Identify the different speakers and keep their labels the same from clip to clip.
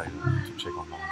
Speaker 1: try to check online.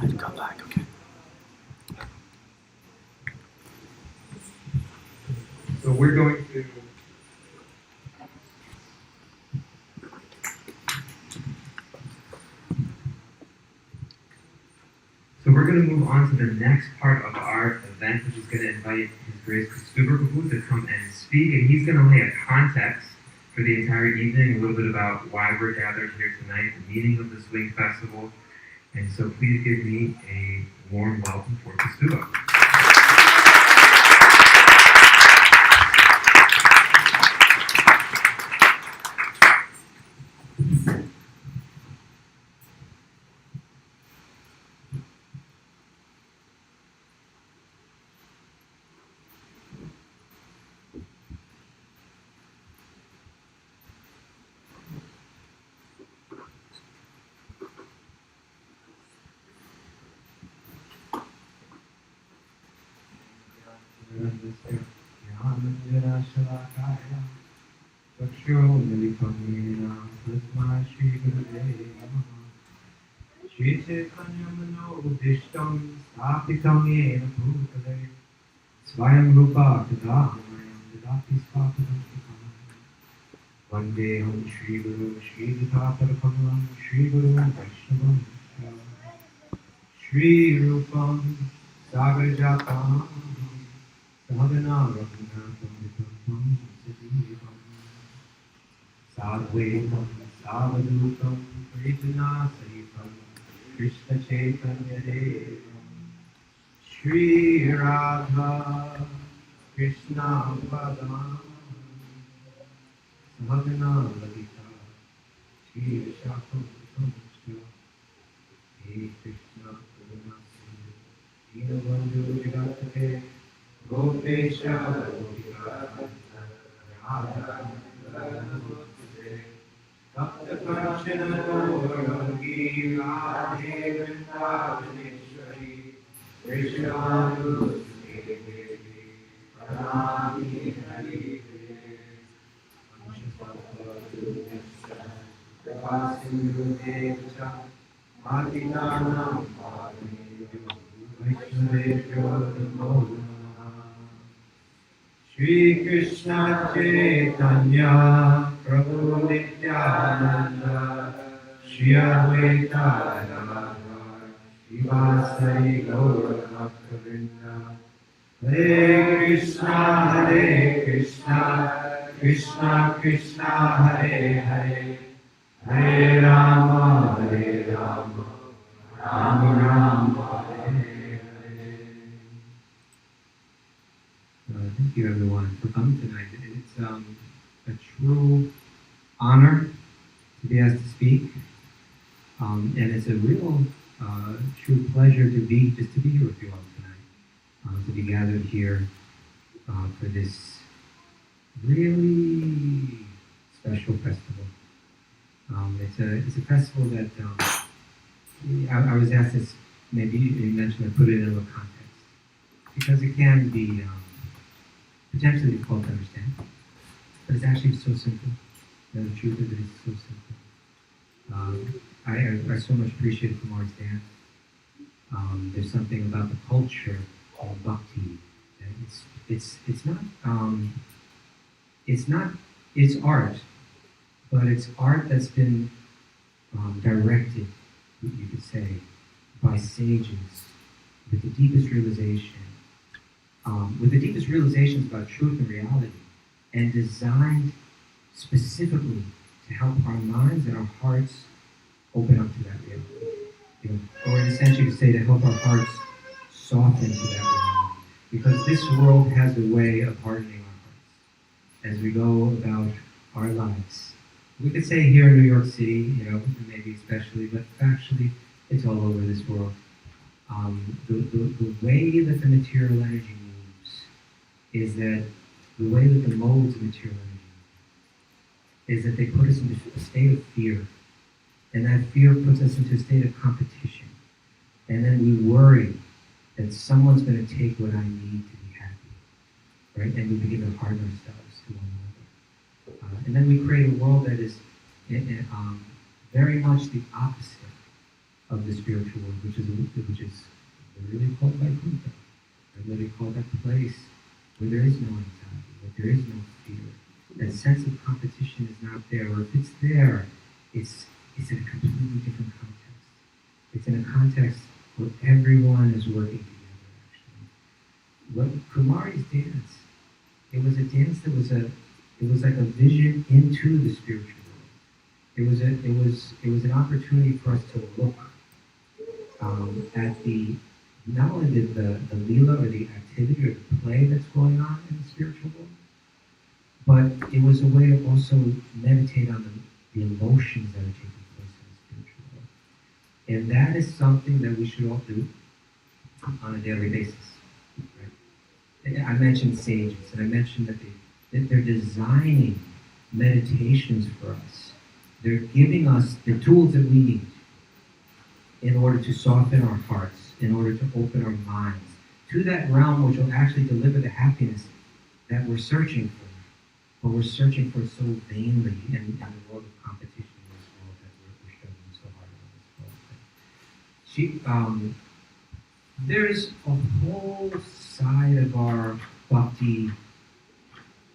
Speaker 1: I'd come back, okay.
Speaker 2: So we're going to move on to the next part of our event, which is going to invite His Grace Christopher Prabhu to come and speak, and he's going to lay a context for the entire evening, a little bit about why we're gathered here tonight, the meaning of the Swing Festival, and so please give me a warm welcome for Christopher. Swayam Rupa Tadamayam Dadati Svapadam Vandeham Shri Guru Shri Dhatarakamam Shri Guru Vaishnavam Shri Rupam Sagarjatam Sadhana Raghunatham Vitam Sajivam Sadhvetam Savadutam Pritana Sahitam Krishna Chaitanya Devam Shri Radha Krishna Padam Sadhana Lalita Shri Vishakam Vishnu He Krishna Karuna Sindhu Deenabandhu Jagatake Gopesha Gopika Radha Bhakta Kanchana Gauranga Radhe Vrindavaneshwari Krishna Devi Pranami Hari Prabhasindu Devcha Madinanam Vaishnavebhyo Namo Namaha Shri Krishna Chaitanya Prabhu Nityananda Shri Advaita Gadadhar Srivasari Gaura Bhaktavinda Hare Krishna, Krishna Krishna, Hare Hare, Hare Rama, Rama Rama, Hare Hare. Thank you everyone for coming tonight. It's a true honor to be asked to speak, and it's a real true pleasure to be here with you all tonight, to be gathered here for this really special festival. It's a festival that I was asked this, maybe you mentioned I put it in a context, because it can be potentially difficult to understand, but it's actually so simple. The truth of it is so simple. I so much appreciate it from Mark's dance. There's something about the culture of Bhakti. It's art, but it's art that's been directed, you could say, by sages with the deepest realizations about truth and reality, and designed specifically to help our minds and our hearts open up to that reality. Or in a sense, you could say to help our hearts soften to that reality. Because this world has a way of hardening our hearts as we go about our lives. We could say here in New York City, maybe especially, but actually it's all over this world. The way that the material energy moves is that the way that the modes of material energy move is that they put us into a state of fear. And that fear puts us into a state of competition. And then we worry that someone's going to take what I need to be happy. Right? And we begin to harden ourselves to one another. And then we create a world that is very much the opposite of the spiritual world, which is literally called Vaikuntha, or literally called that place where there is no anxiety, where there is no fear. That sense of competition is not there, or if it's there, it's in a completely different context. It's in a context where everyone is working together, actually. What Kumari's dance, it was a dance that it was like a vision into the spiritual world. It was an opportunity for us to look at the not only the lila or the activity or the play that's going on in the spiritual world, but it was a way to also meditate on the emotions that are taking place in the spiritual world. And that is something that we should all do on a daily basis. Right? I mentioned sages, and I mentioned that they're designing meditations for us. They're giving us the tools that we need in order to soften our hearts, in order to open our minds to that realm which will actually deliver the happiness that we're searching for. But we're searching for it so vainly in the world of competition in this world that we're struggling so hard in this world. There's a whole side of our Bhakti,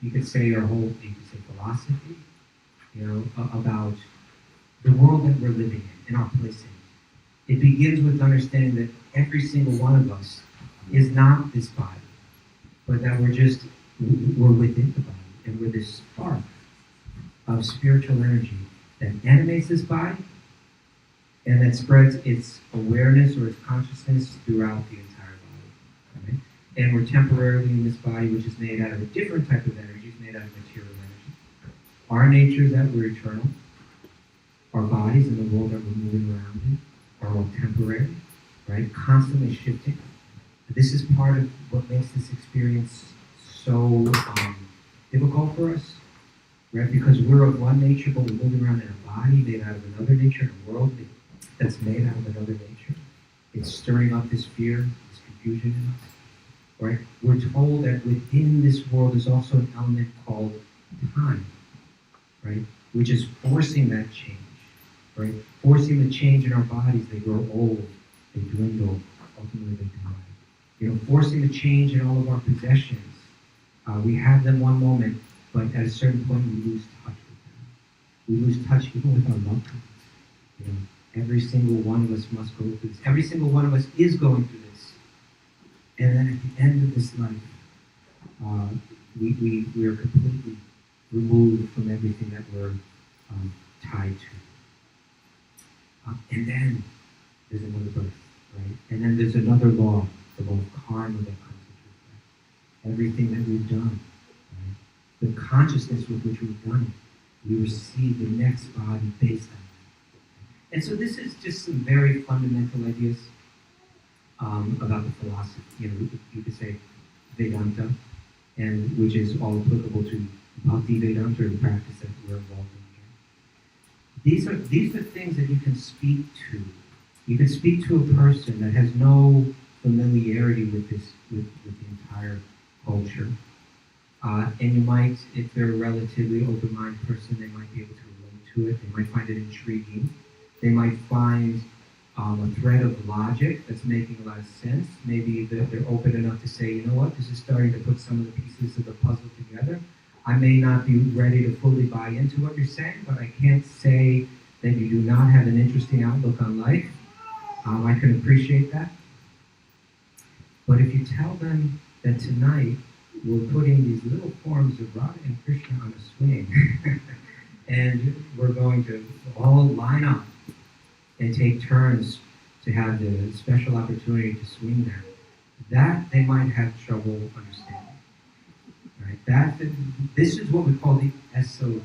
Speaker 2: you could say philosophy, about the world that we're living in our place in it. It begins with understanding that every single one of us is not this body, but that we're within the body, and we're this spark of spiritual energy that animates this body and that spreads its awareness or its consciousness throughout the entire body. Right? And we're temporarily in this body, which is made out of a different type of energy. It's made out of material energy. Our nature is that we're eternal. Our bodies and the world that we're moving around in are all temporary, right? Constantly shifting. This is part of what makes this experience so difficult for us, right? Because we're of one nature, but we're moving around in a body made out of another nature, in a world that's made out of another nature. It's stirring up this fear, this confusion in us, right? We're told that within this world is also an element called time, right? Which is forcing that change, right? Forcing the change in our bodies. They grow old, they dwindle, ultimately they die. Forcing the change in all of our possessions. We have them one moment, but at a certain point we lose touch with them. We lose touch even with our loved ones. Every single one of us must go through this. Every single one of us is going through this. And then at the end of this life, we are completely removed from everything that we're tied to. And then there's another birth, right? And then there's another law, the law of karma that comes into effect. Everything that we've done, right? The consciousness with which we've done it, we receive the next body based on that. And so this is just some very fundamental ideas about the philosophy. You could say Vedanta, and which is all applicable to Bhakti Vedanta, or the practice that we're involved in here. These are things that you can speak to. You can speak to a person that has no familiarity with the entire culture. And you might, if they're a relatively open-minded person, they might be able to relate to it. They might find it intriguing. They might find a thread of logic that's making a lot of sense. Maybe they're open enough to say, you know what, this is starting to put some of the pieces of the puzzle together. I may not be ready to fully buy into what you're saying, but I can't say that you do not have an interesting outlook on life. I can appreciate that. But if you tell them that tonight we're putting these little forms of Radha and Krishna on a swing, and we're going to all line up and take turns to have the special opportunity to swing there, that they might have trouble understanding. Right? This is what we call the esoteric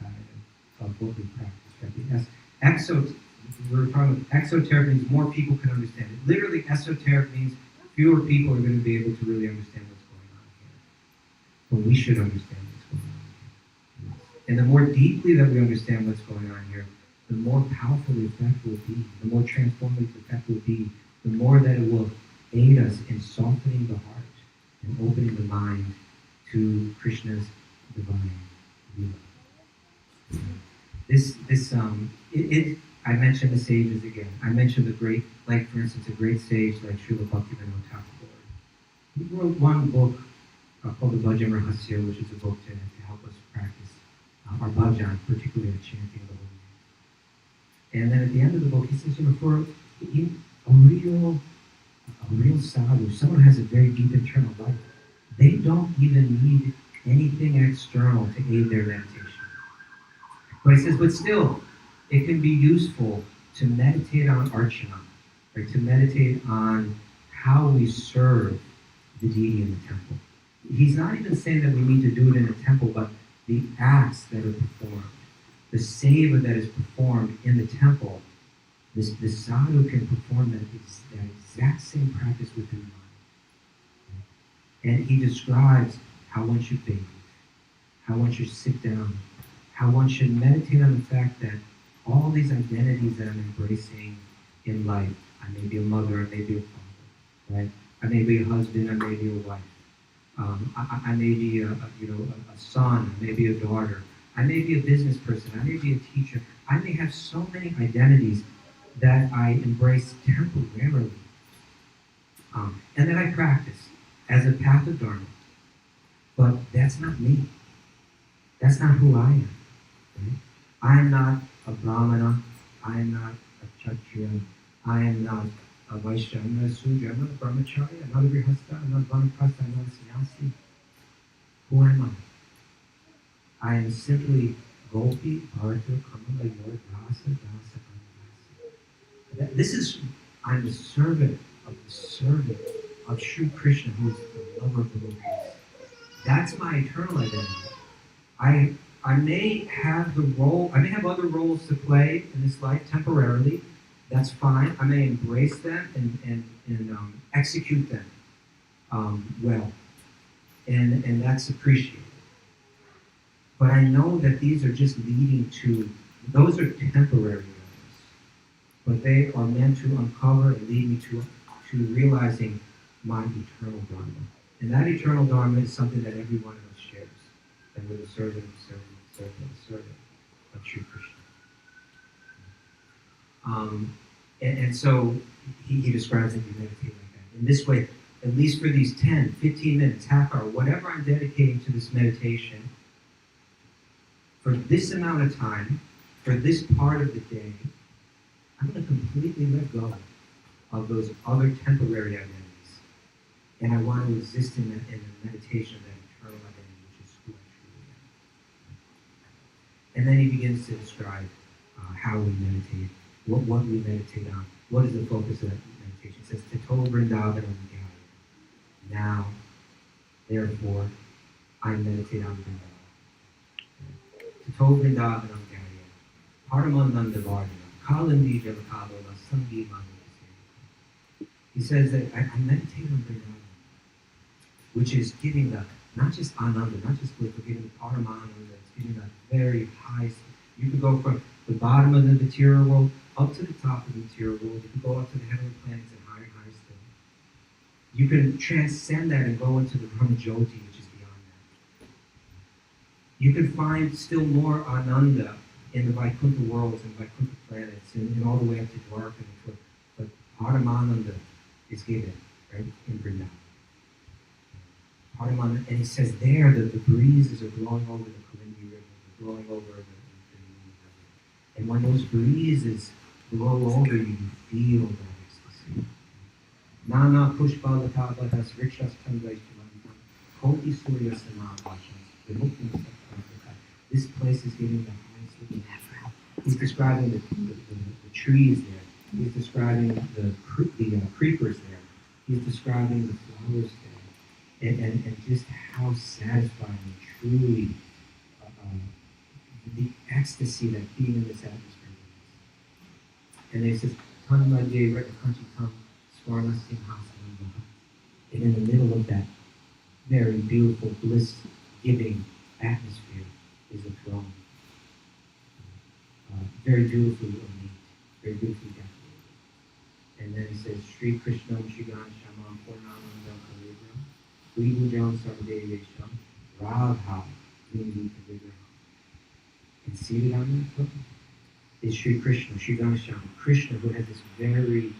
Speaker 2: side of what we practice. Right? We're talking about exoteric means more people can understand it. Literally, esoteric means fewer people are going to be able to really understand what's going on here. But we should understand what's going on here. And the more deeply that we understand what's going on here, the more powerful the effect will be, the more transformative the effect will be, the more that it will aid us in softening the heart and opening the mind to Krishna's divine lila. I mentioned the sages again. I mentioned the great, like for instance, a great sage like Srila Bhakti Thakur. He wrote one book called the Bhajan Rahasya, which is a book to help us practice our bhajan, particularly the chanting of the holy name. And then at the end of the book, he says, for a real sadhu, someone who has a very deep internal life, they don't even need anything external to aid their meditation. But he says, but still, it can be useful to meditate on archana, right? To meditate on how we serve the deity in the temple. He's not even saying that we need to do it in a temple, but the acts that are performed, the seva that is performed in the temple, the sadhu can perform that exact same practice within the mind. And he describes how one should bathe, how one should sit down, how one should meditate on the fact that all these identities that I'm embracing in life, I may be a mother, I may be a father, right? I may be a husband, I may be a wife. I may be a son, I may be a daughter. I may be a business person, I may be a teacher. I may have so many identities that I embrace temporarily. And that I practice as a path of dharma. But that's not me. That's not who I am. Right? I am not a brahmana. I am not a kshatriya. I am not a vaishya. I'm not a sudra. I'm not a brahmachari. I'm not a grihastha. I'm not a vanaprastha. I'm not a sannyasi. Who am I? I am simply Gopi, Bharata, Kamala, Lord, Rasa, Dasa, Anurasa. This is, I'm the servant of Sri Krishna, who is the lover of the devotees. That's my eternal identity. I may have the role, I may have other roles to play in this life temporarily. That's fine. I may embrace them and execute them well. And that's appreciated. But I know that these are just leading to, those are temporary roles. But they are meant to uncover and lead me to realizing my eternal dharma. And that eternal dharma is something that every one of us shares. That we're the servant of Sri Krishna. And so he describes that you meditate like that. In this way, at least for these 10, 15 minutes, half hour, whatever I'm dedicating to this meditation, for this amount of time, for this part of the day, I'm going to completely let go of those other temporary identities. And I want to exist in the meditation of that eternal identity, which is who I truly am. And then he begins to describe how we meditate, what we meditate on, what is the focus of that meditation. It says, Tato Vrindavanam Gaya. Now, therefore, I meditate on Vrindavan. Tato Vrindavanam Gaya. Paramananda Vardhanam. Kalandi Jalakavola Sangi Manukase. He says that I meditate on Vrindavan, which is giving the, not just ananda, not just bliss, but giving the paramananda, it's giving that very high. You could go from the bottom of the material world up to the top of the material world. You could go up to the heavenly planets and higher still. You can transcend that and go into the Brahmajyoti, which is beyond that. You can find still more ananda in the Vaikuntha worlds and Vaikuntha planets, and all the way up to Dwarka. But Paramananda is given, right, in Vrindavan. Paramananda, and he says there that the breezes are blowing over the Kalindi River, they're blowing over the river. And when those breezes blow over you, you feel that ecstasy. Nana pushpalakavatas rikshas tandais chamantam koti surya samavashas. This place is giving the highest looking. He's describing the trees there. He's describing the creepers there. He's describing the flowers there. And just how satisfying and truly the ecstasy that being in this atmosphere is. And he says, Tanmaje Rekakanchitam Swarna Simhasanam. And in the middle of that very beautiful, bliss-giving atmosphere is a throne. Very beautifully ornate, very beautifully decorated. And then he says, Sri Krishna Shigan Shamam Purnananda Kalibram, Vibhujam Sarvadevesham, Radha Vindita Vigraham. And seated on that throne is Sri Krishna, Sri Ganesham, Krishna, who has this very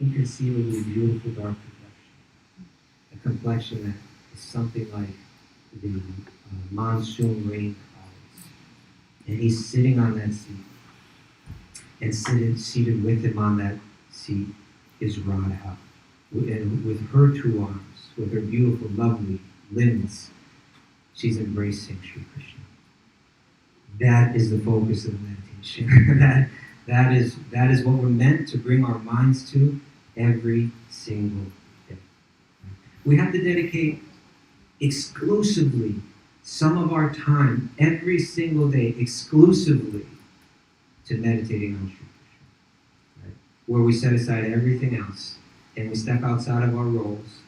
Speaker 2: inconceivably beautiful dark complexion. A complexion that is something like the monsoon rain clouds. And he's sitting on that seat. And seated with him on that seat is Radha. And with her two arms, with her beautiful, lovely limbs, she's embracing Sri Krishna. That is the focus of the meditation. that is what we're meant to bring our minds to every single day. We have to dedicate exclusively some of our time every single day exclusively to meditating on Sri Krishna, right? Where we set aside everything else and we step outside of our roles.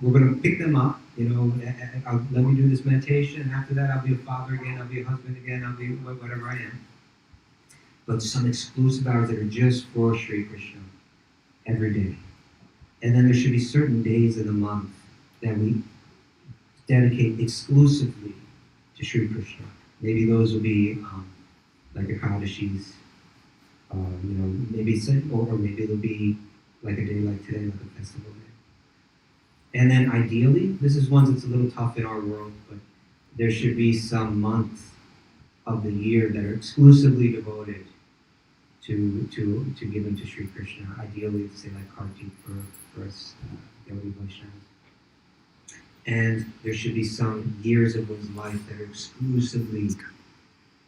Speaker 2: We're going to pick them up. Let me do this meditation, and after that, I'll be a father again. I'll be a husband again. I'll be whatever I am. But some exclusive hours that are just for Sri Krishna every day. And then there should be certain days of the month that we dedicate exclusively to Sri Krishna. Maybe those will be like Ekadashis, or maybe it'll be like a day like today, like a festival day. And then ideally, this is one that's a little tough in our world, but there should be some month of the year that are exclusively devoted to giving to Sri Krishna. Ideally, say like Kartik for us, Gaudiya Vaishnavas. And there should be some years of one's life that are exclusively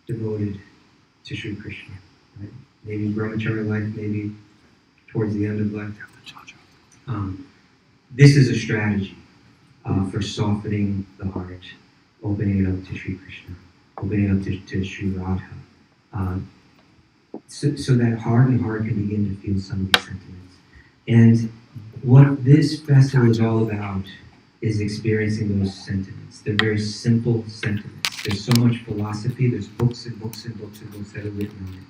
Speaker 2: devoted to Sri Krishna. Right? Maybe brahmacharya life, maybe towards the end of life. This is a strategy for softening the heart, opening it up to Sri Krishna, opening it up to Sri Radha, so that heart and heart can begin to feel some of these sentiments. And what this festival is all about is experiencing those sentiments. They're very simple sentiments. There's so much philosophy. There's books and books and books and books that are written on it.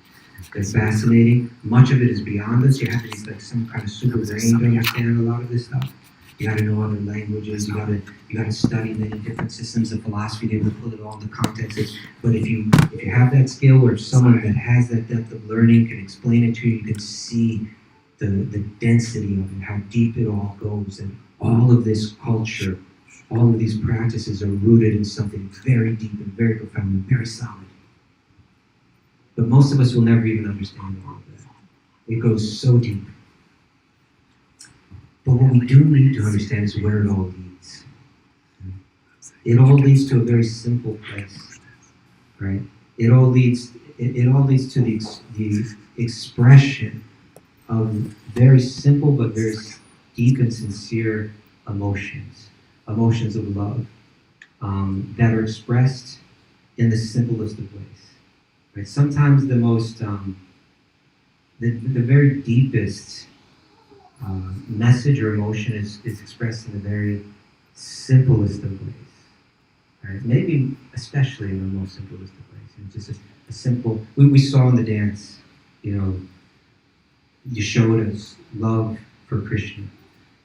Speaker 2: They're fascinating. Much of it is beyond us. You have to be like some kind of super brain to understand a lot of this stuff. You got to know other languages. You got to study many different systems of philosophy to be able to put it all into context. But if you have that skill, or if someone that has that depth of learning can explain it to you, you can see the density of it, how deep it all goes, and all of this culture, all of these practices are rooted in something very deep and very profound and very solid. But most of us will never even understand all of that. It goes so deep. But what we do need to understand is where it all leads. It all leads to a very simple place, right? It all leads to the expression of very simple but very deep and sincere emotions of love that are expressed in the simplest of ways. Right? Sometimes the most, the very deepest message or emotion is expressed in the very simplest of ways. Right? Maybe especially in the most simplest of ways. It's just a simple. We saw in the dance, Yashoda's love for Krishna,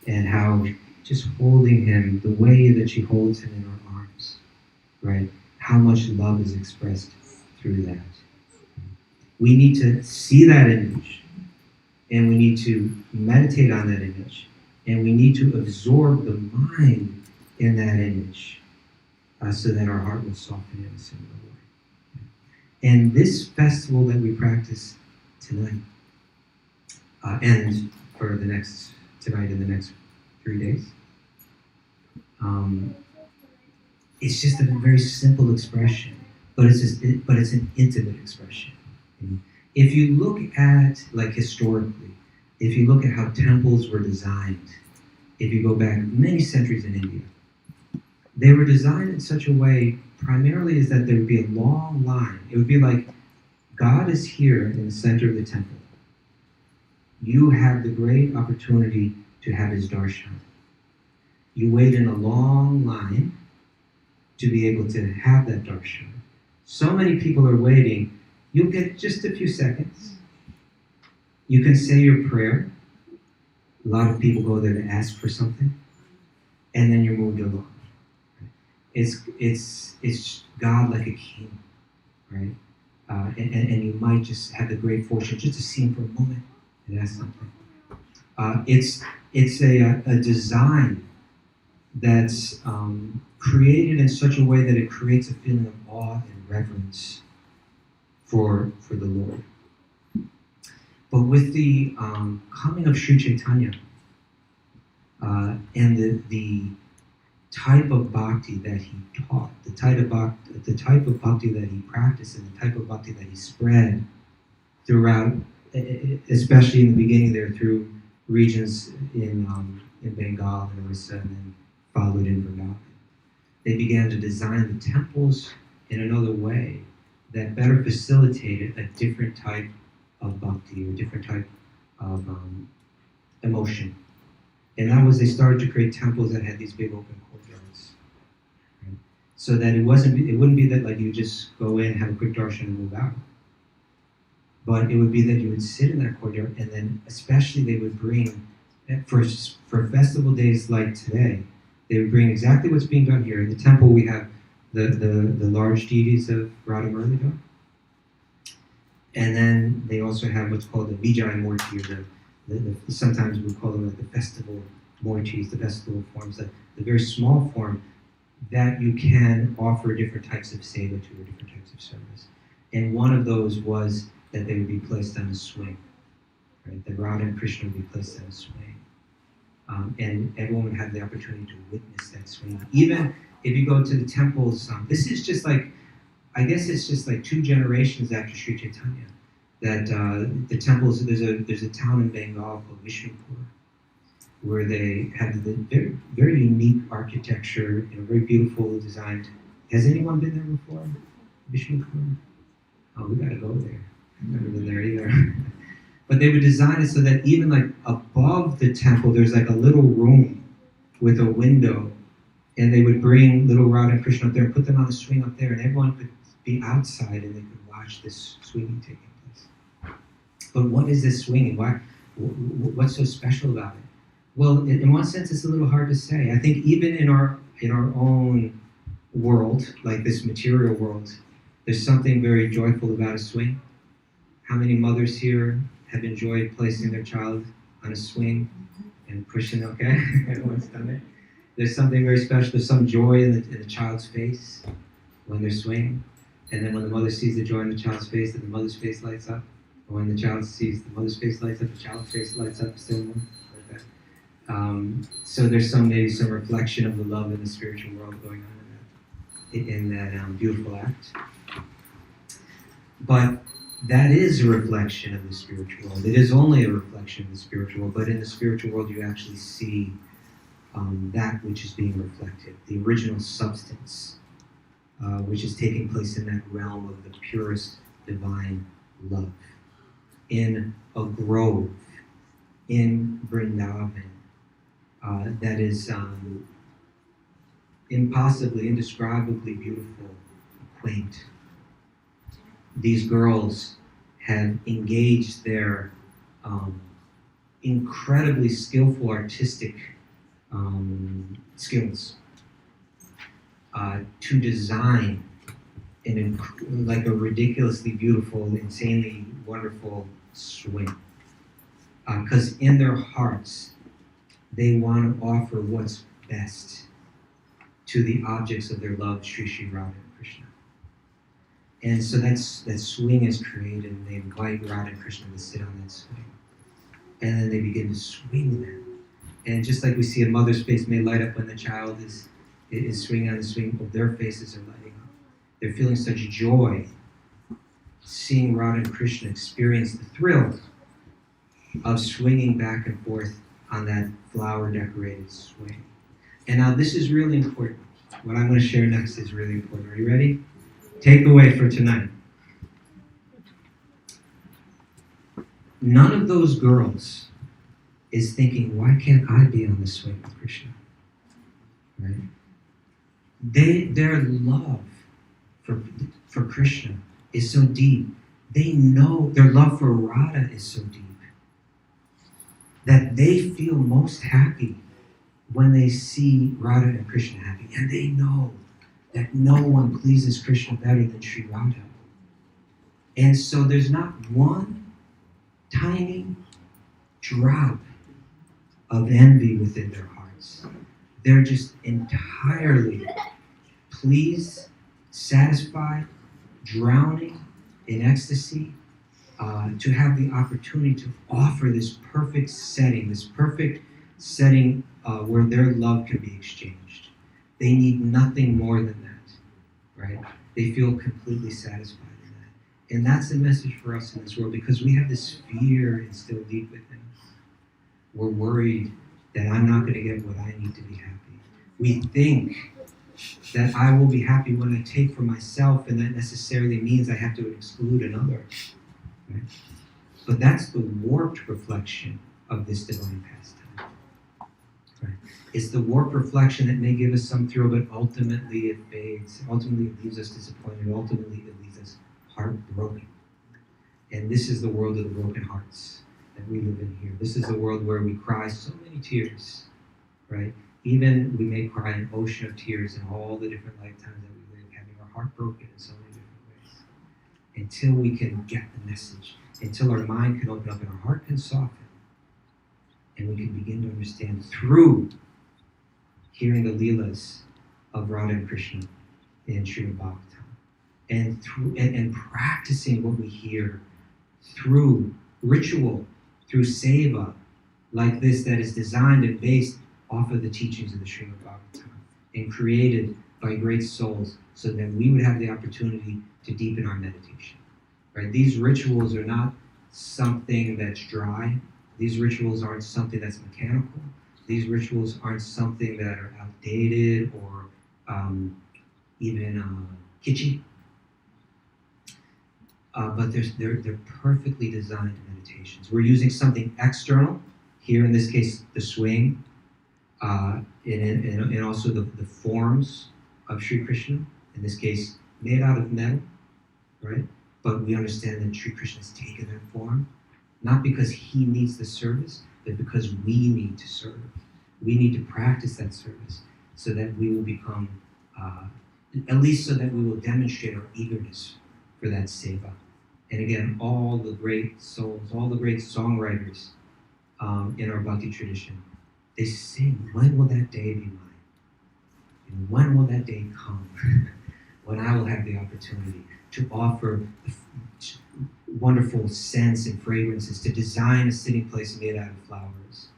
Speaker 2: and how just holding him, the way that she holds him in her arms, right? How much love is expressed through that. We need to see that image, and we need to meditate on that image, and we need to absorb the mind in that image so that our heart will soften in a similar way. And this festival that we practice tonight, and for tonight and the next 3 days, it's just a very simple expression, but it's an intimate expression. If you look at, like historically, if you look at how temples were designed, if you go back many centuries in India, they were designed in such a way, primarily, is that there would be a long line. It would be like, God is here in the center of the temple. You have the great opportunity to have his darshan. You wait in a long line to be able to have that darshan. So many people are waiting. You'll get just a few seconds. You can say your prayer. A lot of people go there to ask for something, and then you're moved along. It's God like a king, right? and you might just have the great fortune just to see him for a moment and ask something. It's a design that's created in such a way that it creates a feeling of awe and reverence for the Lord. But with the coming of Sri Chaitanya and the type of bhakti that he taught, the type of bhakti that he practiced, and the type of bhakti that he spread throughout, especially in the beginning there through regions in Bengal and Orissa, and then followed in Vrindavan. They began to design the temples in another way that better facilitated a different type of bhakti or a different type of emotion. And that was, they started to create temples that had these big open courtyards, right? So that it wouldn't be that like you just go in, have a quick darshan and move out. But it would be that you would sit in that courtyard, and then especially they would bring, for festival days like today, they would bring exactly what's being done here. In the temple we have the large deities of Radha Murlidhar. And then they also have what's called the Vijay Murti, or the sometimes we call them like the festival moitis, the festival forms, the very small form that you can offer different types of seva to, or different types of service. And one of those was that they would be placed on a swing, right? That Radha and Krishna would be placed on a swing. And everyone would have the opportunity to witness that swing. Even if you go to the temples, this is just like, I guess it's just like 2 generations after Sri Chaitanya, that the temples, there's a town in Bengal called Vishnupur, where they have the very, very unique architecture, very beautiful designed. Has anyone been there before? Vishnupur? Oh, we gotta go there. I've never been there either. But they would design it so that even like above the temple, there's like a little room with a window, and they would bring little Radha and Krishna up there and put them on a swing up there, and everyone could be outside and they could watch this swinging taking place. But what is this swinging? What's so special about it? Well, in one sense, it's a little hard to say. I think even in our own world, like this material world, there's something very joyful about a swing. How many mothers here have enjoyed placing their child on a swing and pushing? Okay, everyone's done it. There's something very special. There's some joy in the child's face when they're swinging. And then when the mother sees the joy in the child's face, then the mother's face lights up. Or when the child sees the mother's face lights up, the child's face lights up still more. Like that. So there's maybe some reflection of the love in the spiritual world going on in that beautiful act. But that is a reflection of the spiritual world. It is only a reflection of the spiritual world, but in the spiritual world you actually see that which is being reflected, the original substance, which is taking place in that realm of the purest divine love. In a grove, in Vrindavan, that is impossibly, indescribably beautiful, quaint. These girls have engaged their incredibly skillful artistic skills to design like a ridiculously beautiful, insanely wonderful swing. Because in their hearts, they want to offer what's best to the objects of their love, Sri Radha and Krishna. And so that swing is created, and they invite Radha and Krishna to sit on that swing. And then they begin to swing them. And just like we see a mother's face may light up when the child is swinging on the swing, well, their faces are lighting up. They're feeling such joy seeing Radha and Krishna experience the thrill of swinging back and forth on that flower-decorated swing. And now this is really important. What I'm going to share next is really important. Are you ready? Takeaway for tonight. None of those girls is thinking, why can't I be on the swing with Krishna? Right? Their love for Krishna is so deep. They know their love for Radha is so deep that they feel most happy when they see Radha and Krishna happy. And they know that no one pleases Krishna better than Sri Radha. And so there's not one tiny drop of envy within their hearts. They're just entirely pleased, satisfied, drowning in ecstasy, to have the opportunity to offer this perfect setting where their love can be exchanged. They need nothing more than that, right? They feel completely satisfied in that. And that's the message for us in this world, because we have this fear instilled deep within us. We're worried that I'm not going to get what I need to be happy. We think that I will be happy when I take for myself, and that necessarily means I have to exclude another. Right? But that's the warped reflection of this divine pastime. Right? It's the warped reflection that may give us some thrill, but ultimately it fades. Ultimately it leaves us disappointed. Ultimately it leaves us heartbroken. And this is the world of the broken hearts that we live in here. This is the world where we cry so many tears, right? Even we may cry an ocean of tears in all the different lifetimes that we live, having our heart broken in so many different ways. Until we can get the message, until our mind can open up and our heart can soften, and we can begin to understand through hearing the Leelas of Radha and Krishna in Srimad Bhagavatam, and practicing what we hear through ritual, through seva, like this, that is designed and based off of the teachings of the Srimad Bhagavatam and created by great souls, so that we would have the opportunity to deepen our meditation. Right? These rituals are not something that's dry. These rituals aren't something that's mechanical. These rituals aren't something that are outdated or even kitschy. But they're perfectly designed meditations. We're using something external, here in this case, the swing, and also the forms of Sri Krishna, in this case, made out of metal, right? But we understand that Sri Krishna has taken that form, not because he needs the service, but because we need to serve. We need to practice that service so that we will become, at least so that we will demonstrate our eagerness for that seva. And again, all the great souls, all the great songwriters in our Bhakti tradition, they sing, when will that day be mine? And when will that day come when I will have the opportunity to offer wonderful scents and fragrances, to design a sitting place made out of flowers,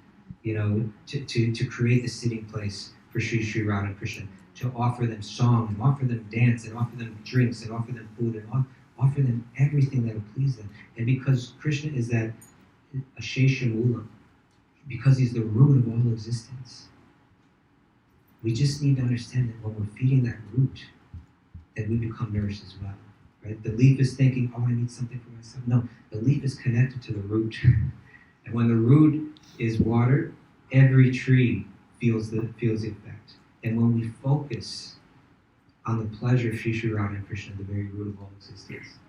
Speaker 2: to create the sitting place for Sri Sri Radha and Krishna, to offer them song and offer them dance and offer them drinks and offer them food and offer them everything that will please them. And because Krishna is that Ashesha Mula, because he's the root of all existence, we just need to understand that when we're feeding that root, that we become nourished as well. Right? The leaf is thinking, oh, I need something for myself. No, the leaf is connected to the root. And when the root is watered, every tree feels the effect. And when we focus on the pleasure of Sri Sri Radha and Krishna, the very root of all existence,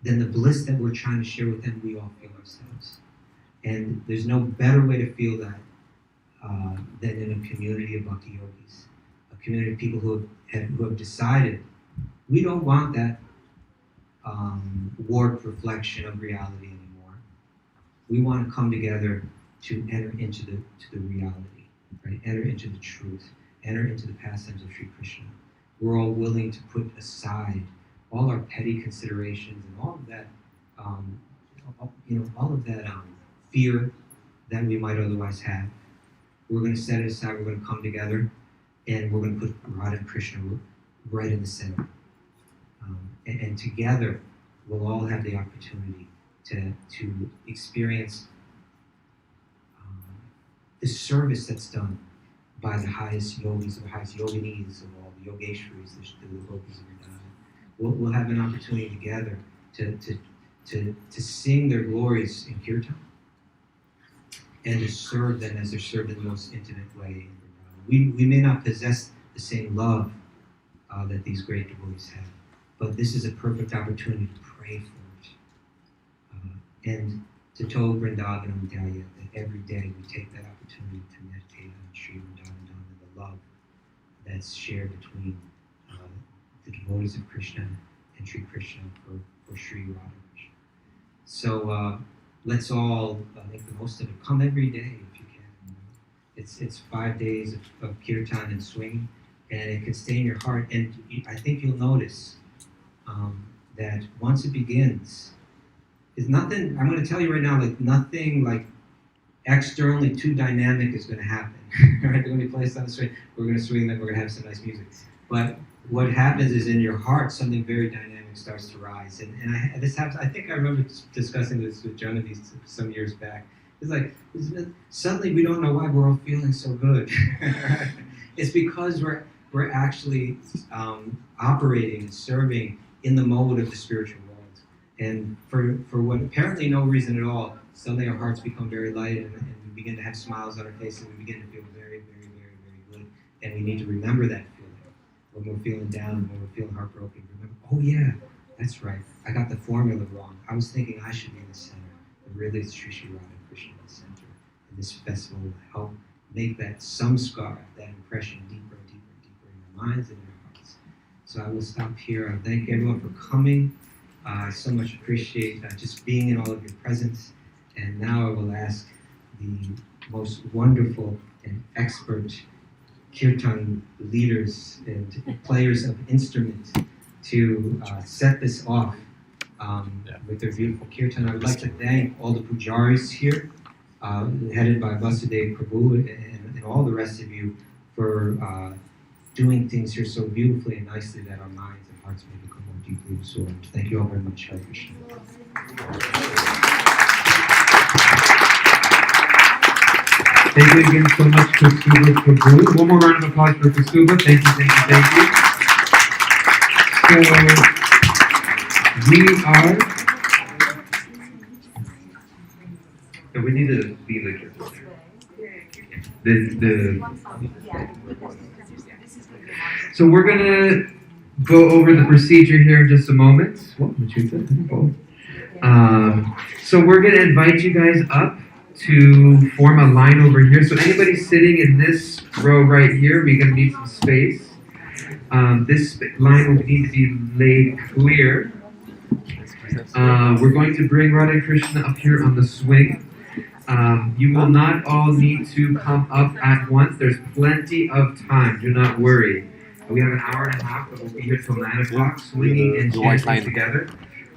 Speaker 2: then the bliss that we're trying to share with them, we all feel ourselves. And there's no better way to feel that than in a community of bhakti yogis, a community of people who have decided we don't want that warped reflection of reality anymore. We want to come together to enter into the reality, right? Enter into the truth, enter into the pastimes of Sri Krishna. We're all willing to put aside all our petty considerations and all of that, fear that we might otherwise have. We're going to set it aside. We're going to come together, and we're going to put Radha and Krishna right in the center. And together, we'll all have the opportunity to experience the service that's done by the highest yogis, or the highest yoginis of all, the yogeshwaris, the gopis of Vrindavan. We'll have an opportunity together to sing their glories in kirtan and to serve them as they're served in the most intimate way. We may not possess the same love that these great devotees have, but this is a perfect opportunity to pray for it. And to Tov Vrindavanam Dhyaya, that every day we take that opportunity to meditate on Sri Vrindavan and the love that's shared between the devotees of Krishna and Sri Krishna or Sri Radha Krishna. So let's all make the most of it. Come every day if you can. You know? It's 5 days of kirtan and swinging, and it can stay in your heart. And I think you'll notice that once it begins, is nothing. I'm going to tell you right now, like nothing like externally too dynamic is going to happen. Right? They're going to be placed on the swing. We're going to swing them. We're going to have some nice music. But what happens is in your heart, something very dynamic starts to rise. And this happens. I think I remember discussing this with Genevieve some years back. It's like suddenly we don't know why we're all feeling so good. It's because we're actually operating and serving in the mode of the spiritual world. And for what apparently no reason at all, suddenly our hearts become very light and we begin to have smiles on our faces and we begin to feel very, very, very, very good. And we need to remember that feeling. When we're feeling down and when we're feeling heartbroken, remember, oh yeah, that's right. I got the formula wrong. I was thinking I should be in the center. But really it's Sri Radha Krishna in the center. And this festival will help make that samskara, that impression deeper and deeper and deeper in our minds and in our hearts. So I will stop here. I thank everyone for coming. I so much appreciate just being in all of your presence. And now I will ask the most wonderful and expert kirtan leaders and players of instruments to set this off with their beautiful kirtan. I would like to thank all the pujaris here, headed by Vasudev Prabhu and all the rest of you for doing things here so beautifully and nicely that our minds and hearts may become more deeply absorbed. Thank you all very much. Hare Krishna.
Speaker 1: Thank you again so much, Kasuba Prabhu. One more round of applause for Kasuba. Thank you, thank you, thank you. So we need to be like So we're gonna go over the procedure here in just a moment. So we're gonna invite you guys up to form a line over here. So anybody sitting in this row right here, we're going to need some space. This line will need to be laid clear. We're going to bring Radha and Krishna up here on the swing. You will not all need to come up at once. There's plenty of time. Do not worry. We have an hour and a half, but we'll be here till 9 o'clock, swinging and chanting together.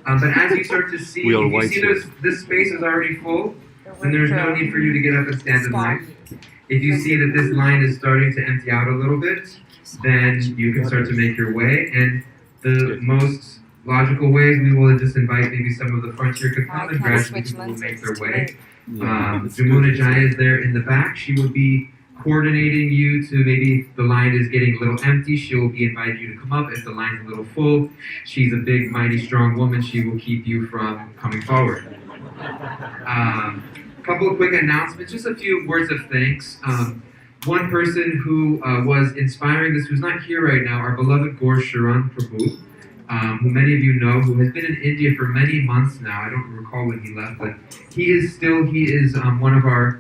Speaker 1: But as you start to see, if you see this space is already full, then there's no need for you to get up and stand in line. If you see that this line is starting to empty out a little bit, then you can start to make your way. And the most logical way is we will just invite maybe some of the frontier to come and gradually people will make their way. Jamuna Jaya is there in the back. She will be coordinating you to maybe the line is getting a little empty. She will be inviting you to come up. If the line's a little full, she's a big, mighty, strong woman. She will keep you from coming forward. Couple of quick announcements, just a few words of thanks. One person who was inspiring this, who's not here right now, our beloved Gaur Sharan Prabhu, who many of you know, who has been in India for many months now. I don't recall when he left, but he is one of our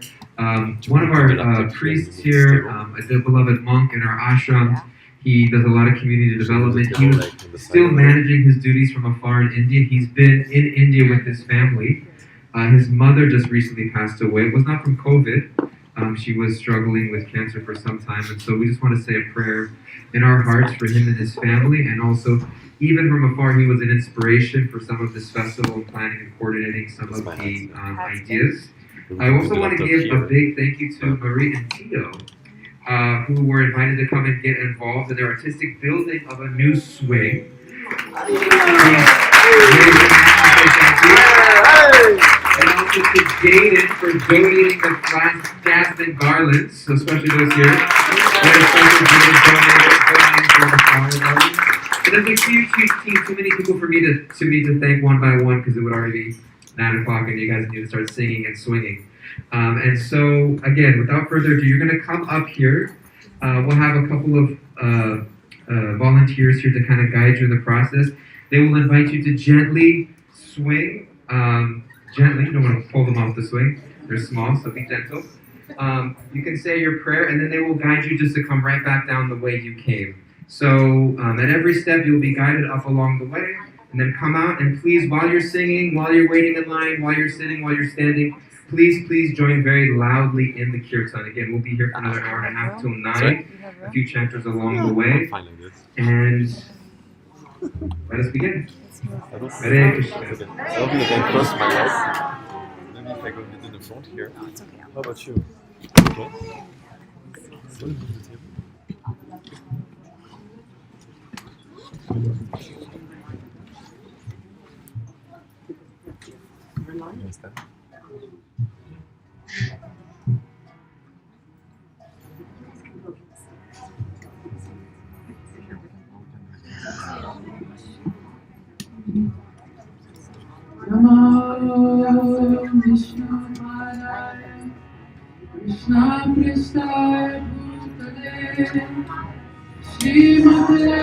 Speaker 1: priests here, a beloved monk in our ashram. He does a lot of community development. He was still managing his duties from afar in India. He's been in India with his family. His mother just recently passed away. It was not from COVID. She was struggling with cancer for some time. And so we just want to say a prayer in our hearts for him and his family. And also, even from afar, he was an inspiration for some of this festival and planning and coordinating some of the ideas. I also want to give a big thank you to Marie and Tito, who were invited to come and get involved in their artistic building of a new swing. And also to Jaden for donating the gas and garlands, so especially those here. Donating for the flower garlands. And there's a huge team, too many people for me to thank one by one because it would already be 9 o'clock and you guys need to start singing and swinging. And so, again, without further ado, you're going to come up here. We'll have a couple of volunteers here to kind of guide you in the process. They will invite you to gently swing. Gently, you don't want to pull them off the swing. They're small, so be gentle. You can say your prayer, and then they will guide you just to come right back down the way you came. So at every step, you'll be guided up along the way. and then come out and please, while you're singing, while you're waiting in line, while you're sitting, while you're standing, please join very loudly in the kirtan. Again, we'll be here for another hour and a half till 9. A few chanters along the way. And let us begin. Hare Krishna.
Speaker 3: I'll be again close my leg. Maybe if I go a bit in the front here.
Speaker 4: No, it's okay.
Speaker 3: How about you? Okay. Understand?
Speaker 5: Namo Vishnu Padaya Krishna Prasthaya Bhutale Srimate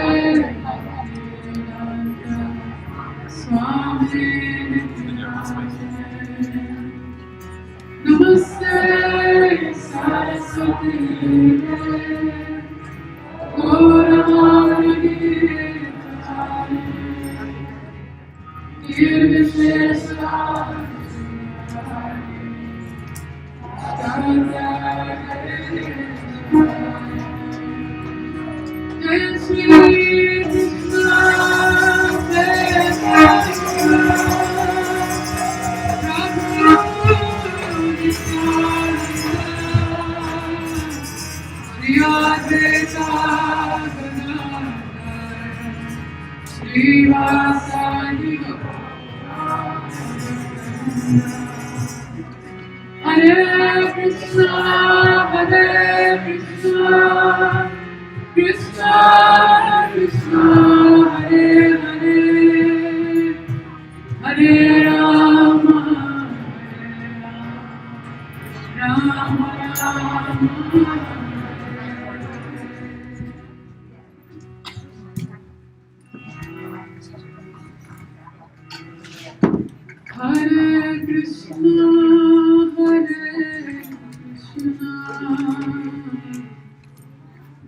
Speaker 5: Bhaktivedanta Swami Nityanande Namaste Saraswati Deve Gauravani Hare Krishna, Krishna Krishna, Hare Hare, Hare Rama, Rama Rama. Hare Krishna,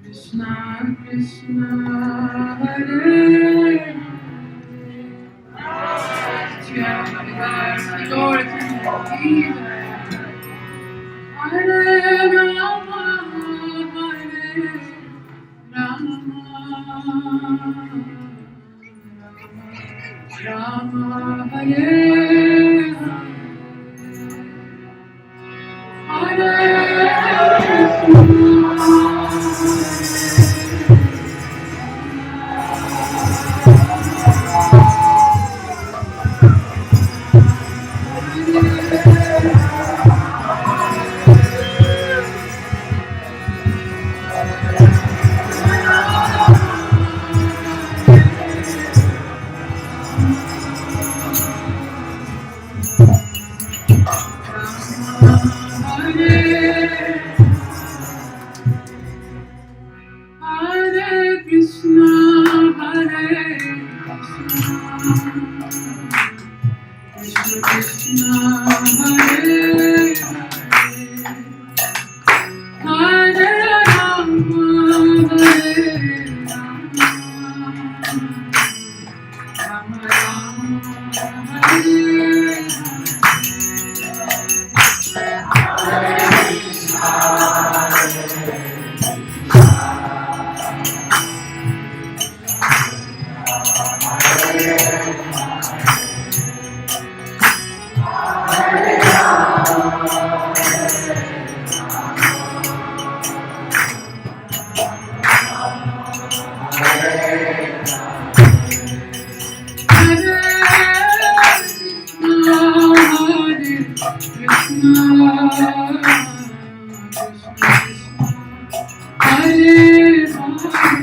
Speaker 5: Krishna Krishna, Hare Hare Rama, Rama Hare Hare Krishna, Krishna Krishna, Hare Hare Rama, Rama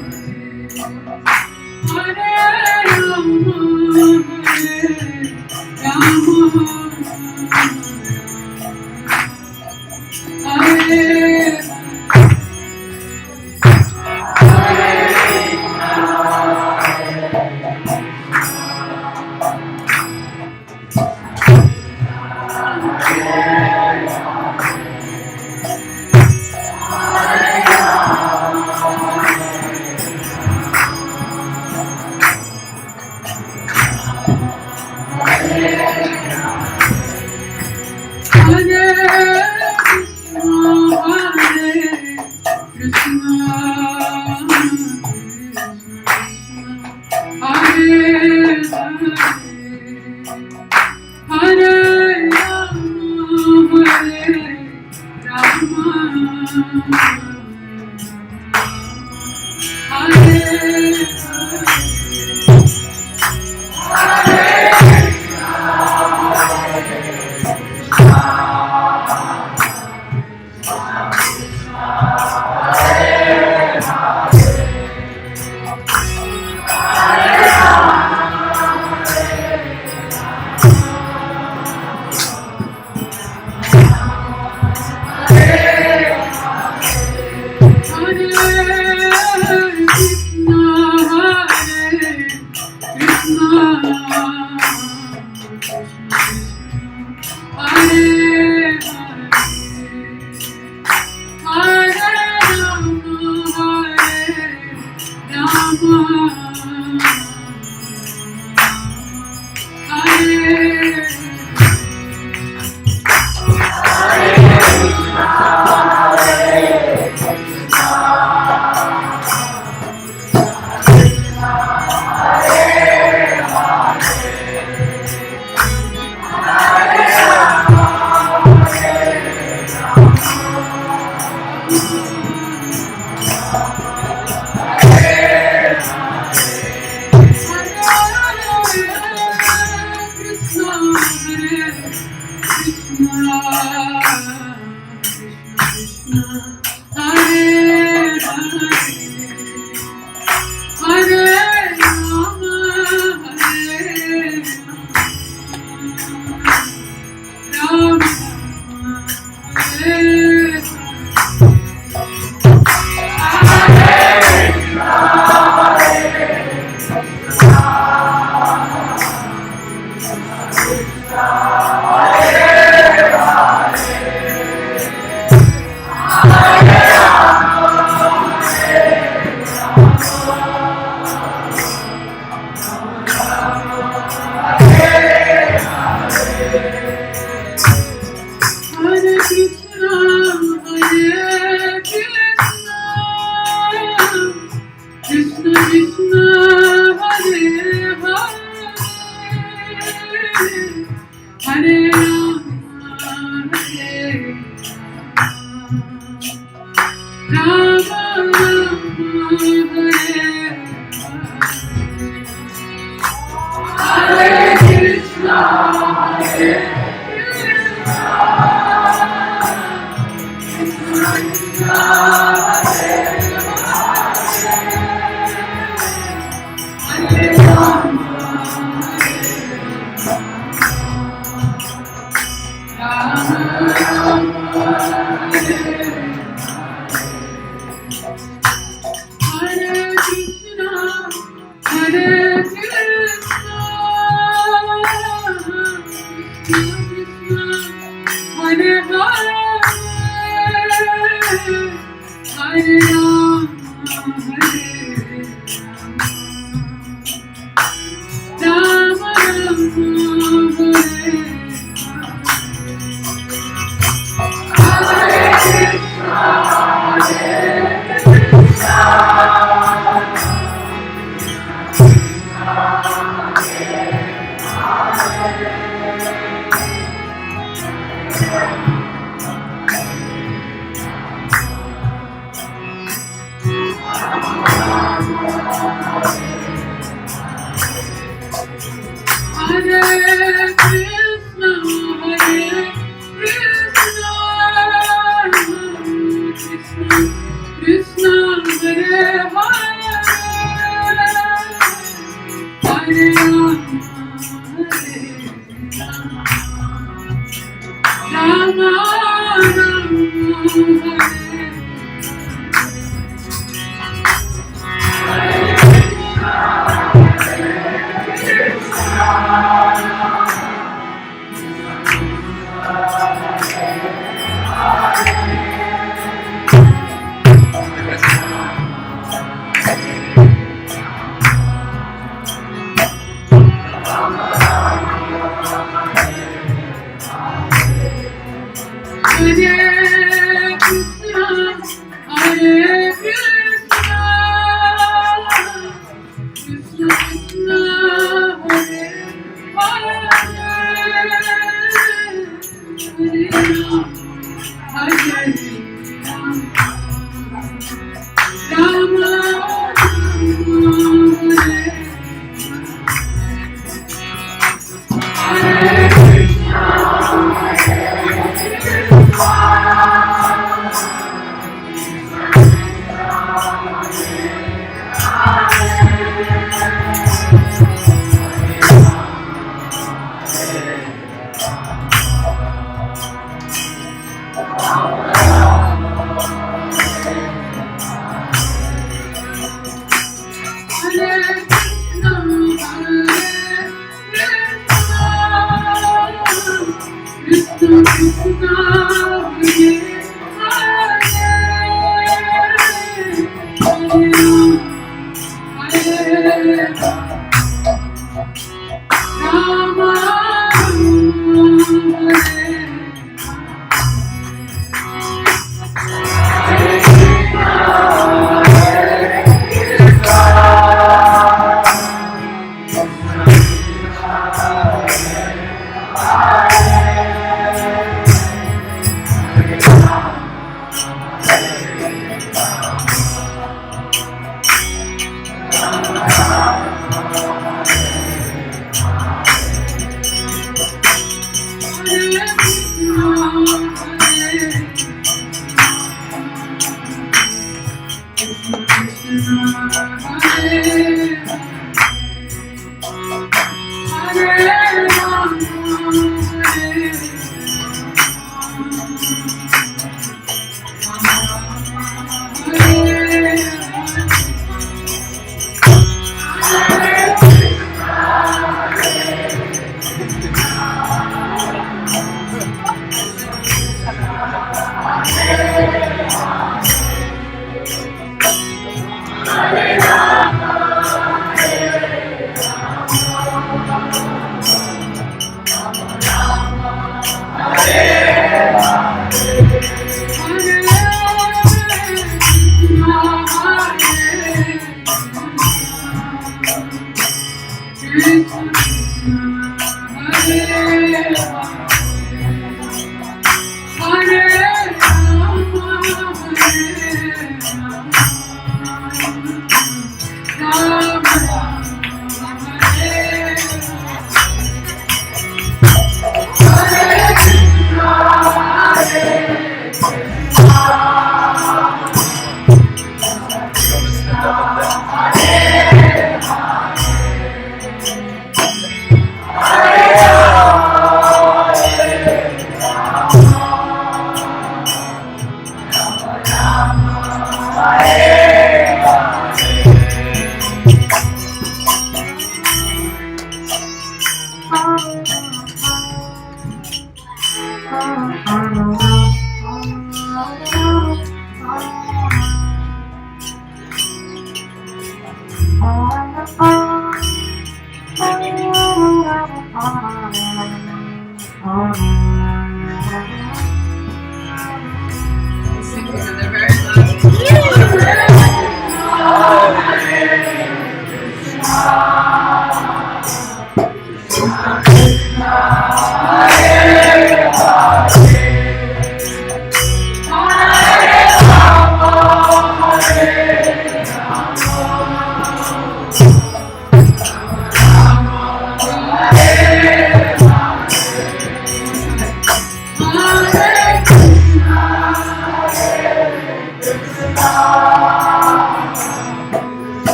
Speaker 5: Rama,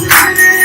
Speaker 5: Hare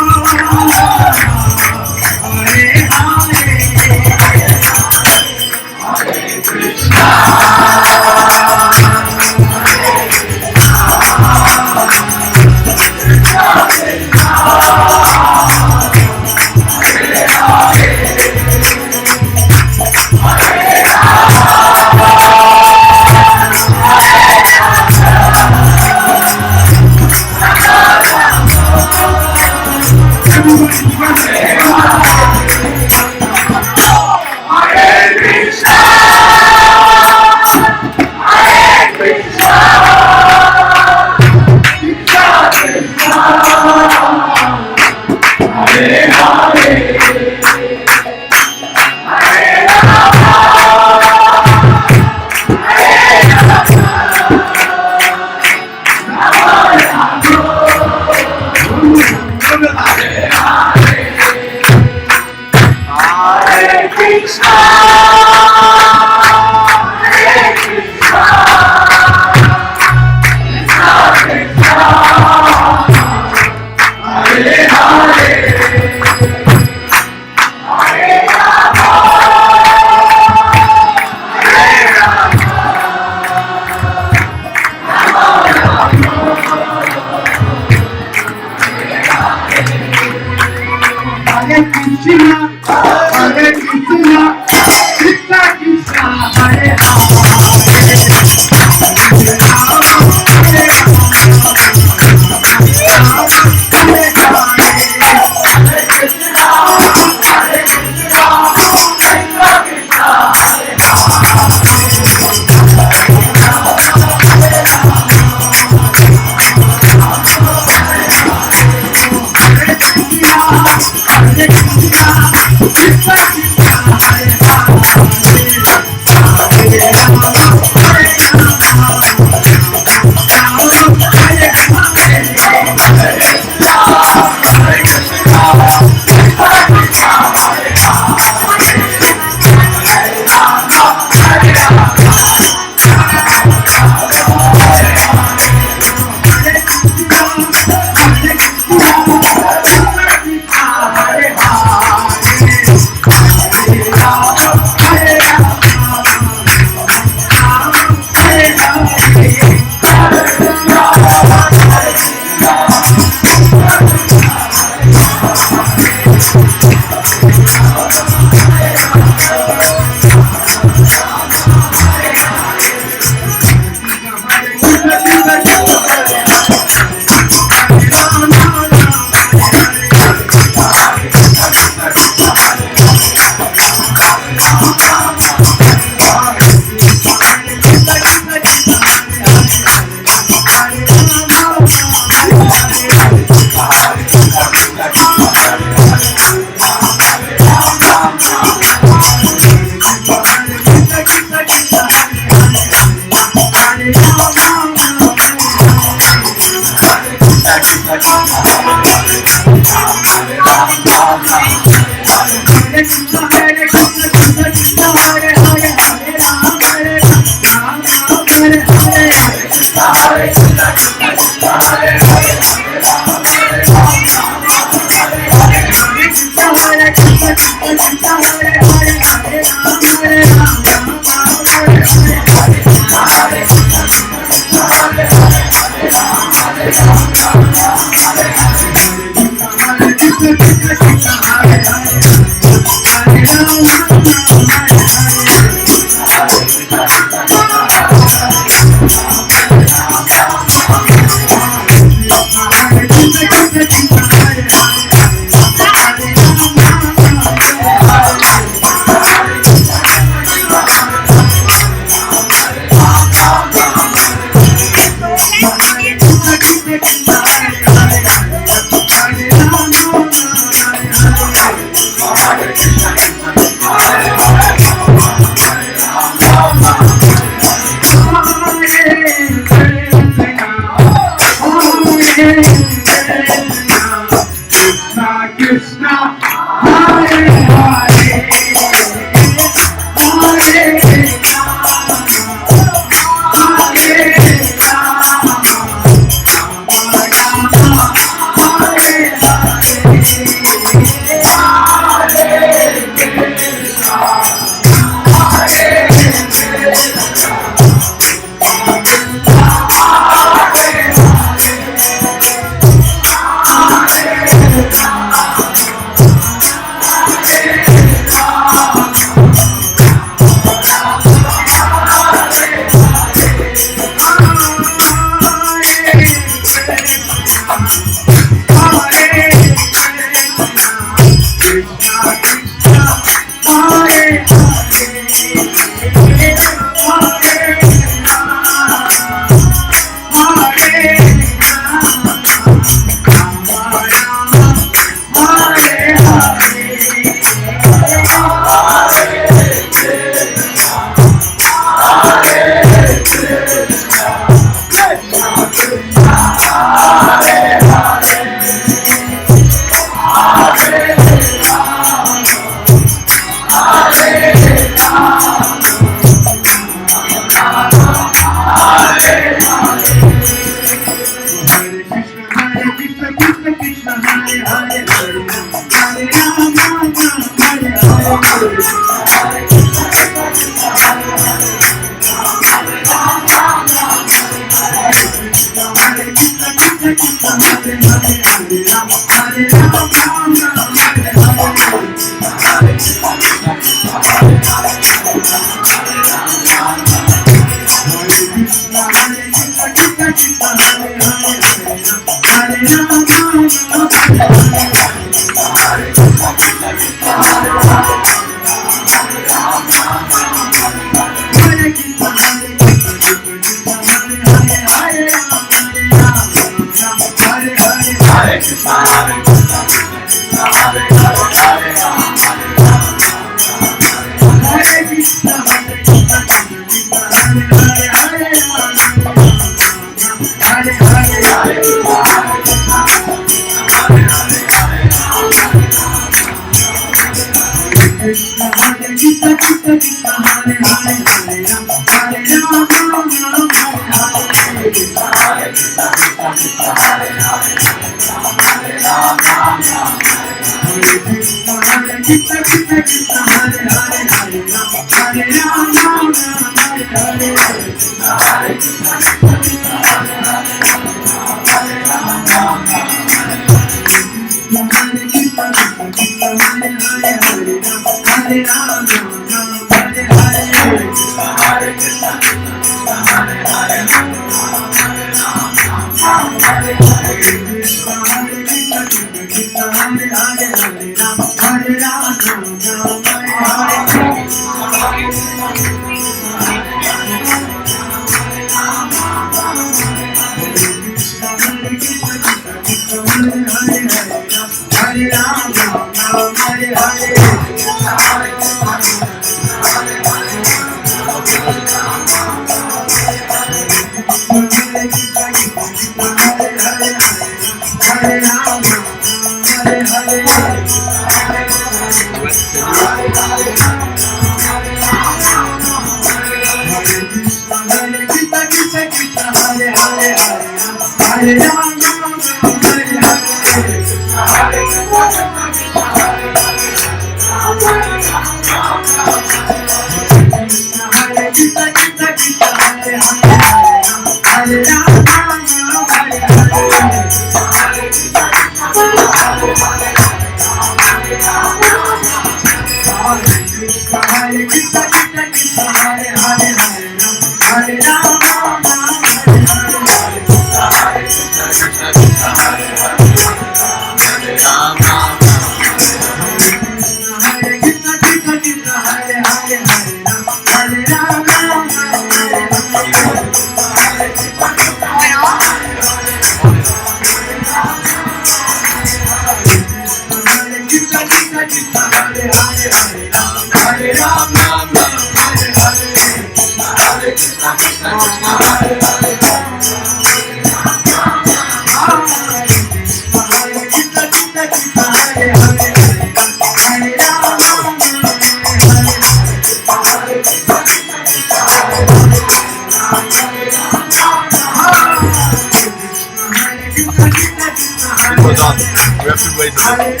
Speaker 3: It was on. We have to wait a bit.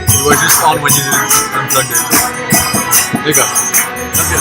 Speaker 3: It was just on when you unplugged it. There you go. That's good.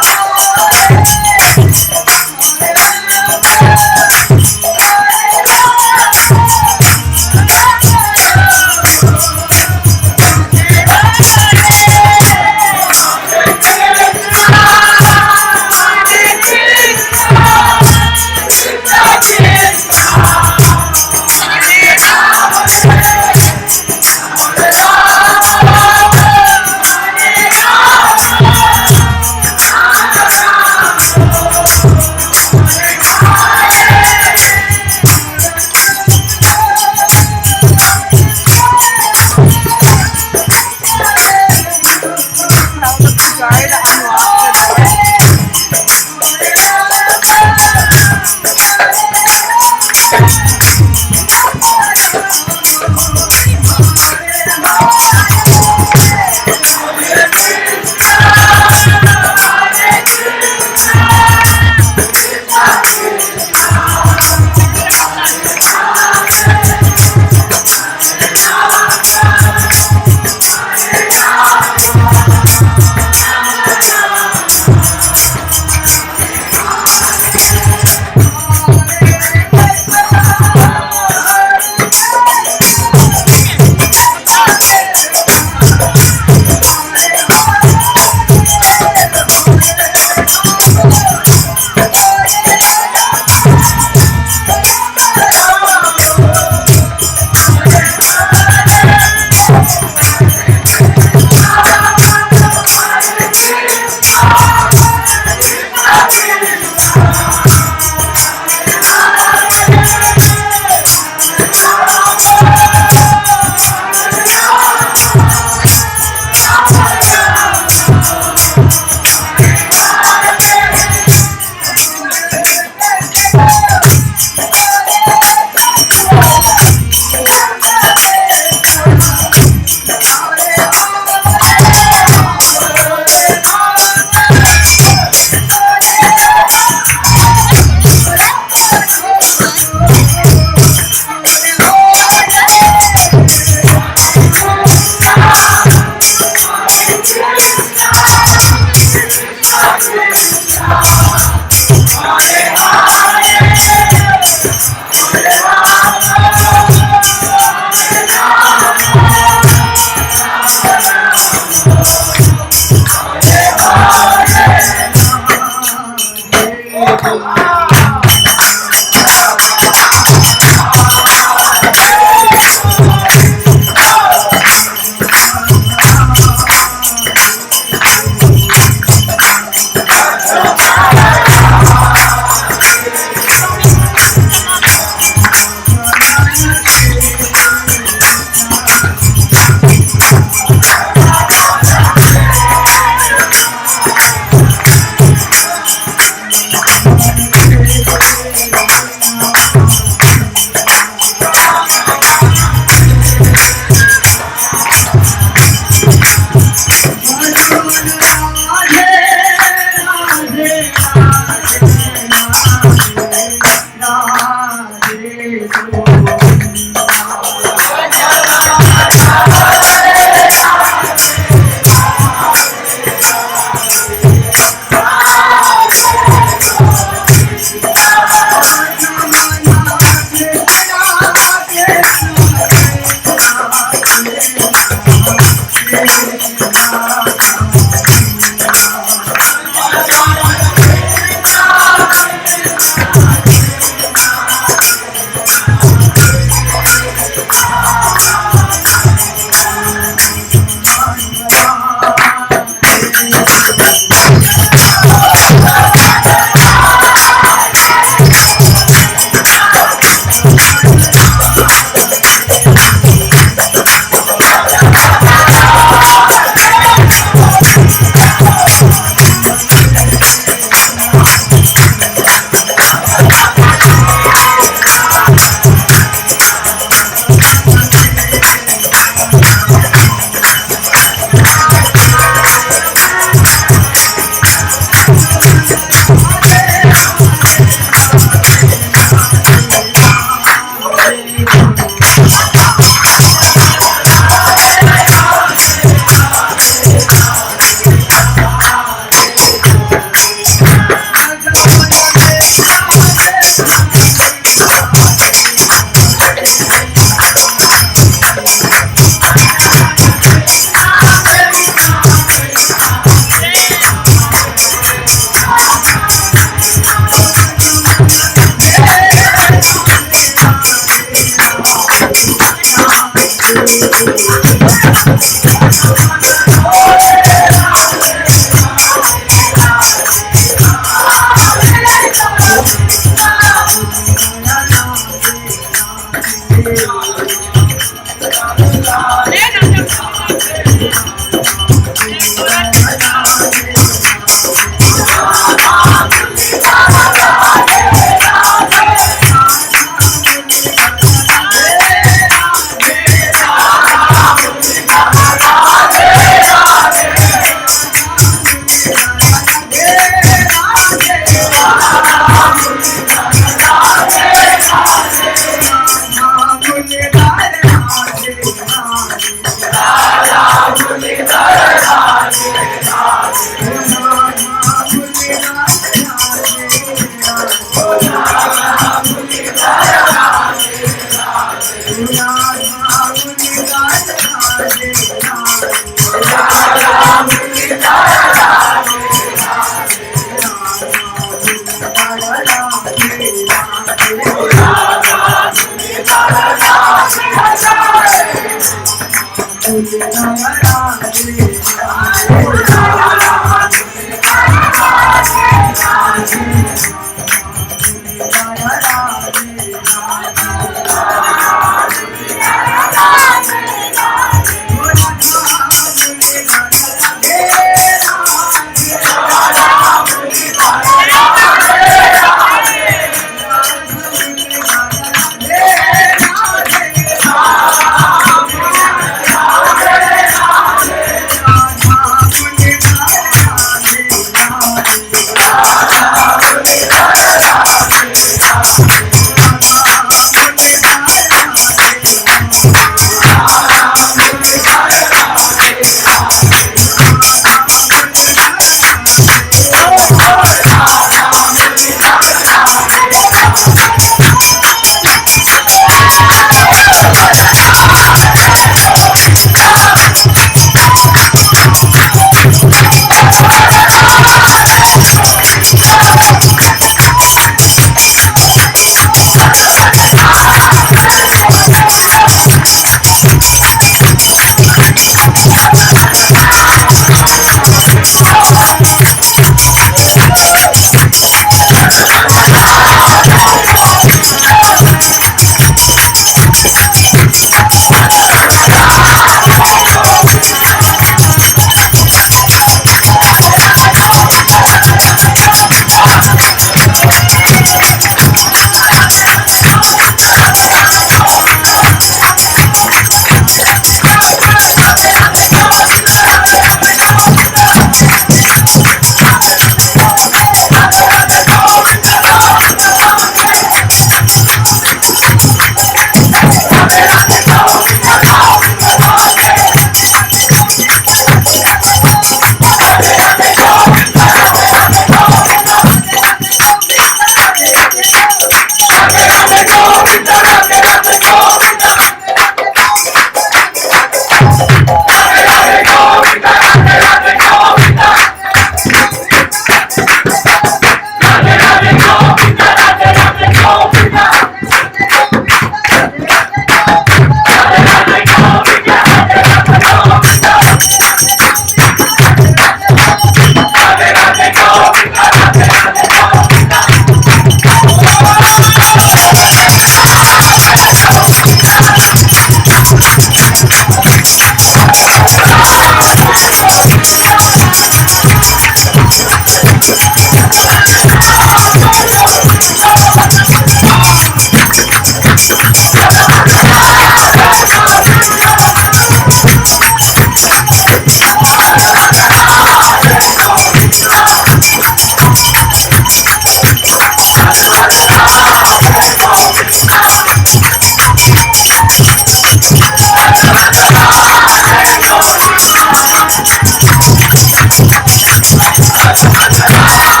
Speaker 4: Bhakti.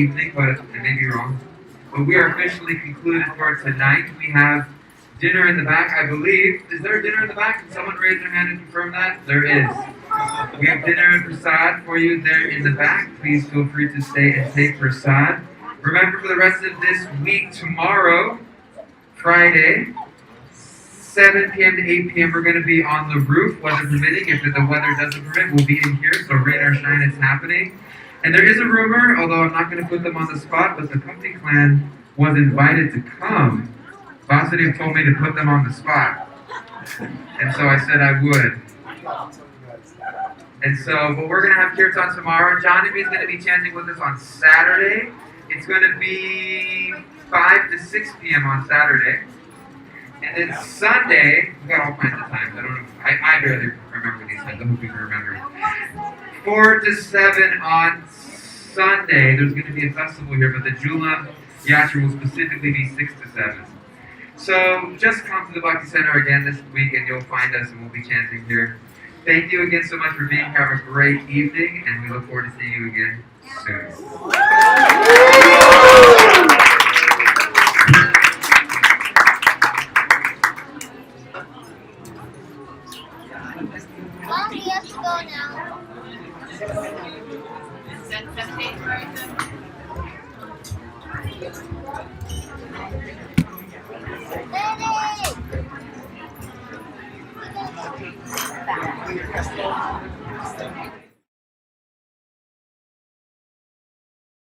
Speaker 1: Evening, but I may be wrong. But we are officially concluded for tonight. We have dinner in the back, I believe. Is there a dinner in the back? Can someone raise their hand and confirm that? There is. We have dinner and prasad for you there in the back. Please feel free to stay and take prasad. Remember, for the rest of this week, tomorrow, Friday, 7 p.m. to 8 p.m. we're going to be on the roof, weather permitting. If the weather doesn't permit, we'll be in here. So rain or shine, it's happening. And there is a rumor, although I'm not going to put them on the spot, but the Bhakti clan was invited to come. Vasudev told me to put them on the spot. And so I said I would. And so, but we're going to have kirtan tomorrow. Janavi is going to be chanting with us on Saturday. It's going to be 5 to 6 p.m. on Saturday. And then Sunday, we've got all kinds of times. I don't know. I barely remember these times. I hope you can remember. 4 to 7 on Sunday. There's going to be a festival here, but the Jula Yatra will specifically be 6 to 7. So just come to the Bhakti Center again this week and you'll find us and we'll be chanting here. Thank you again so much for being here. Have a great evening and we look forward to seeing you again soon.
Speaker 4: Well, he has to go now. Lily!